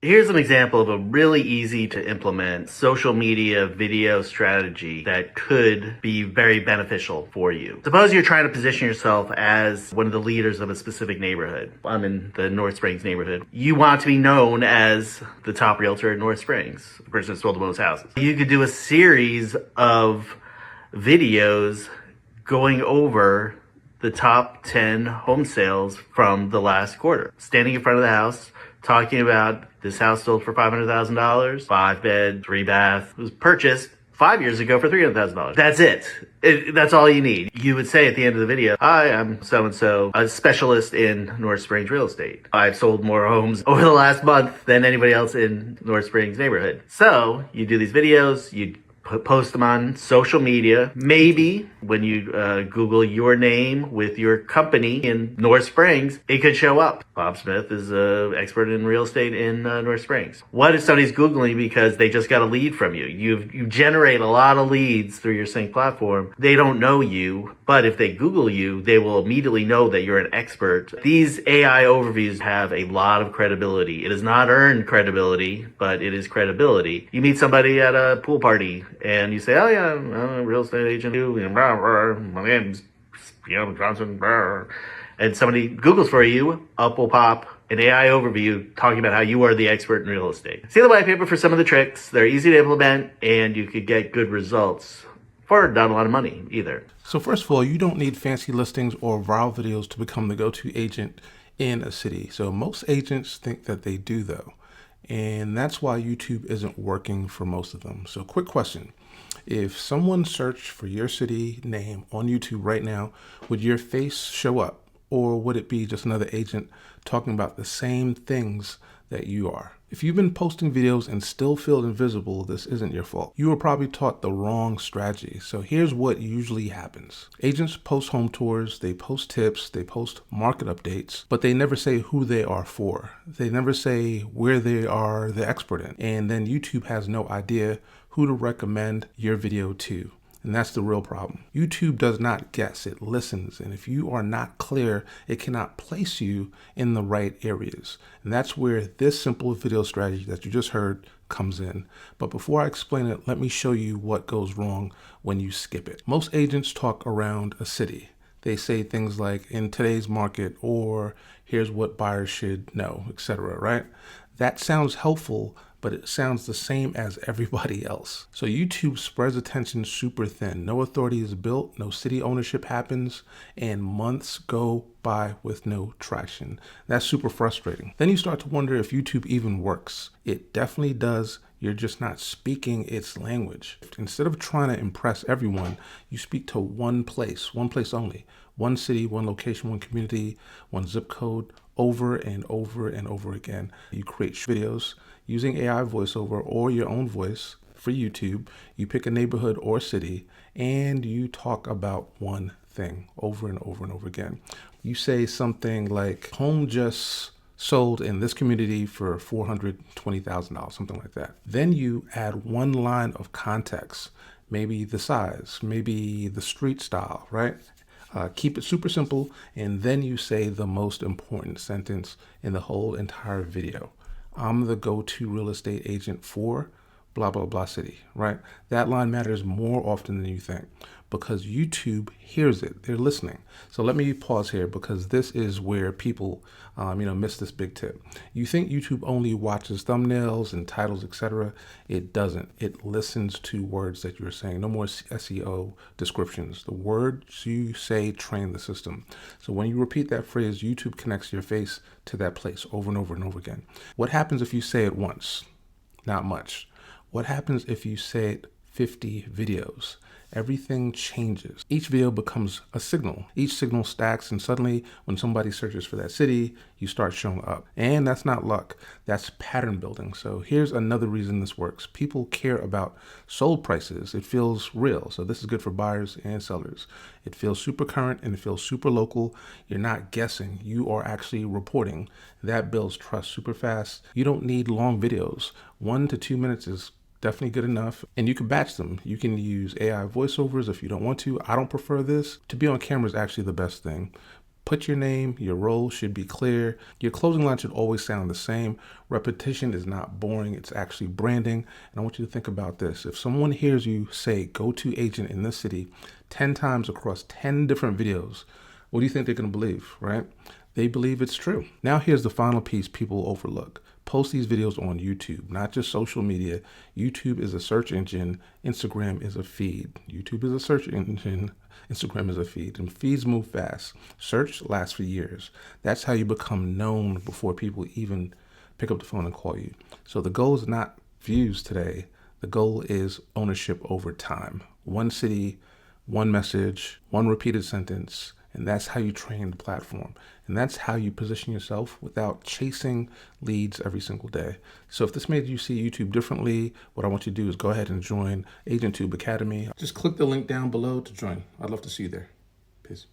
Here's an example of a really easy to implement social media video strategy that could be very beneficial for you. Suppose you're trying to position yourself as one of the leaders of a specific neighborhood. I'm in the North Springs neighborhood. You want to be known as the top realtor in North Springs, the person that sold the most houses. You could do a series of videos going over the top 10 home sales from the last quarter. Standing in front of the house, talking about this house sold for $500,000, 5 bed, 3 bath, it was purchased 5 years ago for $300,000. That's it. That's all you need. You would say at the end of the video, hi, I'm so-and-so, a specialist in North Springs real estate. I've sold more homes over the last month than anybody else in North Springs neighborhood. So you do these videos, you post them on social media. Maybe when you Google your name with your company in North Springs, it could show up. Bob Smith is an expert in real estate in North Springs. What if somebody's Googling because they just got a lead from you? You generate a lot of leads through your sync platform. They don't know you, but if they Google you, they will immediately know that you're an expert. These AI overviews have a lot of credibility. It is not earned credibility, but it is credibility. You meet somebody at a pool party and you say, oh yeah, I'm a real estate agent. My name's Johnson. And somebody Googles for you, up will pop an AI overview talking about how you are the expert in real estate. See the white paper for some of the tricks. They're easy to implement and you could get good results for not a lot of money either. So first of all, you don't need fancy listings or viral videos to become the go-to agent in a city. So most agents think that they do though. And that's why YouTube isn't working for most of them. So quick question. If someone searched for your city name on YouTube right now, would your face show up? Or would it be just another agent talking about the same things that you are? If you've been posting videos and still feel invisible, this isn't your fault. You were probably taught the wrong strategy. So here's what usually happens. Agents post home tours, they post tips, they post market updates, but they never say who they are for. They never say where they are the expert in. And then YouTube has no idea who to recommend your video to. And that's the real problem. YouTube does not guess, it listens. And if you are not clear, it cannot place you in the right areas. And that's where this simple video strategy that you just heard comes in. But before I explain it, let me show you what goes wrong when you skip it. Most agents talk around a city. They say things like in today's market, or here's what buyers should know, etc., right? That sounds helpful, but it sounds the same as everybody else. So YouTube spreads attention super thin. No authority is built, no city ownership happens, and months go by with no traction. That's super frustrating. Then you start to wonder if YouTube even works. It definitely does. You're just not speaking its language. Instead of trying to impress everyone, you speak to one place only. One city, one location, one community, one zip code, over and over and over again. You create videos using AI voiceover or your own voice for YouTube. You pick a neighborhood or city and you talk about one thing over and over and over again. You say something like, home just sold in this community for $420,000, something like that. Then you add one line of context, maybe the size, maybe the street style, right? Keep it super simple, and then you say the most important sentence in the whole entire video. I'm the go-to real estate agent for blah, blah, blah city, right? That line matters more often than you think because YouTube hears it. They're listening. So let me pause here because this is where people, miss this big tip. You think YouTube only watches thumbnails and titles, etc. It doesn't. It listens to words that you're saying. No more SEO descriptions. The words you say train the system. So when you repeat that phrase, YouTube connects your face to that place over and over and over again. What happens if you say it once? Not much. What happens if you say it 50 videos? Everything changes. Each video becomes a signal. Each signal stacks, and suddenly when somebody searches for that city, you start showing up. And that's not luck. That's pattern building. So here's another reason this works. People care about sold prices. It feels real. So this is good for buyers and sellers. It feels super current and it feels super local. You're not guessing. You are actually reporting. That builds trust super fast. You don't need long videos. 1 to 2 minutes is definitely good enough. And you can batch them. You can use AI voiceovers if you don't want to. I don't prefer this. To be on camera is actually the best thing. Put your name, your role should be clear. Your closing line should always sound the same. Repetition is not boring, it's actually branding. And I want you to think about this. If someone hears you say go-to agent in this city 10 times across 10 different videos, what do you think they're going to believe, right? They believe it's true. Now here's the final piece people overlook. Post these videos on YouTube, not just social media. YouTube is a search engine. Instagram is a feed. YouTube is a search engine. Instagram is a feed. And feeds move fast. Search lasts for years. That's how you become known before people even pick up the phone and call you. So the goal is not views today. The goal is ownership over time. One city, one message, one repeated sentence. And that's how you train the platform. And that's how you position yourself without chasing leads every single day. So if this made you see YouTube differently, what I want you to do is go ahead and join AgentTube Academy. Just click the link down below to join. I'd love to see you there. Peace.